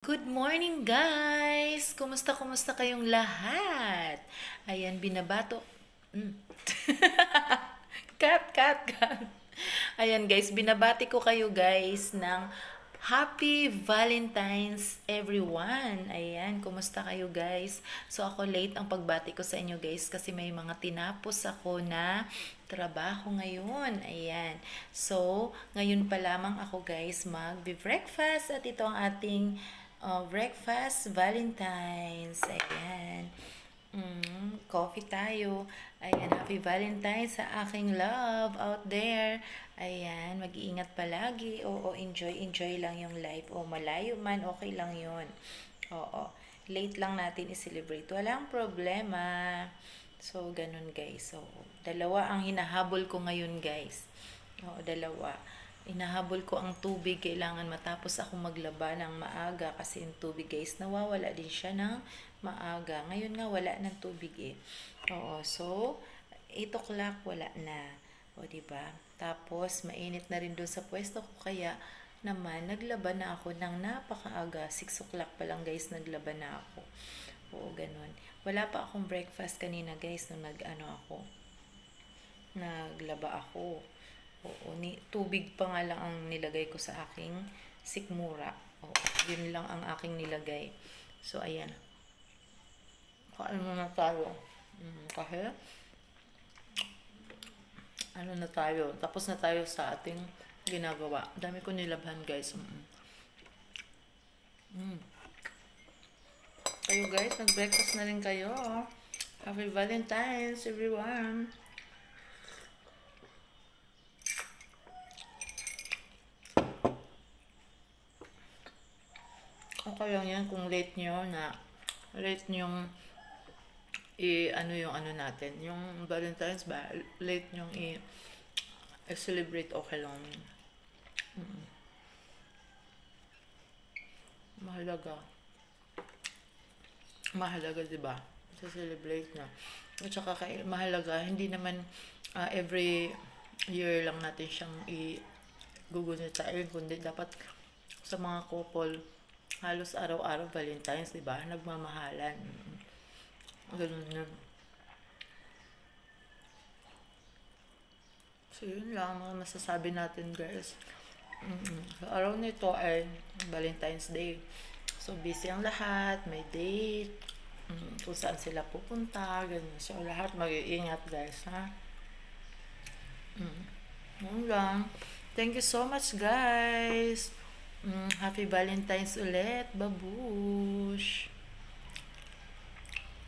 Good morning, guys! Kumusta kayong lahat? Ayan, binabato. Mm. Cut. Ayan, guys, binabati ko kayo, guys, ng Happy Valentine's, everyone! Ayan, kumusta kayo, guys? So, ako late ang pagbati ko sa inyo, guys, kasi may mga tinapos ako na trabaho ngayon. Ayan. So, ngayon pa lamang ako, guys, mag-breakfast at ito ang ating breakfast Valentine's. Ayan. Coffee tayo. Ayan, happy Valentine's sa aking love out there. Ayan, mag-iingat palagi. Oo, enjoy lang yung life. O malayo man, okay lang yun. Oo, late lang natin i-celebrate. Walang problema. So, ganun guys. So, dalawa ang hinahabol ko ngayon guys. Oo, dalawa. Inahabol ko ang tubig. Kailangan matapos ako maglaba ng maaga kasi yung tubig guys, nawawala din siya ng maaga. Ngayon nga wala ng tubig eh. Oo, so 8 o'clock wala na. O diba? Tapos mainit na rin doon sa pwesto ko kaya naman naglaba na ako ng napakaaga. 6 o'clock pa lang guys naglaba na ako. Oo, ganun. Wala pa akong breakfast kanina guys nung naglaba ako. Oo, tubig pa nga lang ang nilagay ko sa aking sikmura. Oo, yun lang ang aking nilagay. So, ayan. Kain muna tayo. Kasi, ano na tayo, tapos na tayo sa ating ginagawa. Dami ko nilabhan, guys. Kayo, guys, nag-breakfast na rin kayo. Happy Valentine's, everyone. Okay lang yan kung late nyo ano yung ano natin, yung Valentine's ba, late nyo i-celebrate, okay lang. Mahalaga. Mahalaga, di ba? Sa-celebrate na. At saka mahalaga, hindi naman every year lang natin siyang i-gugunitain, kundi dapat sa mga couple, halos araw-araw Valentine's, di ba? Nagmamahalan. Ganun yun. So, yun lang ang masasabi natin, guys. Sa araw nito ay Valentine's Day. So, busy ang lahat, may date, kung saan sila pupunta, ganun. So, lahat mag-iingat, guys, ha? Yun lang. Thank you so much, guys. Happy Valentine's ulit, babush!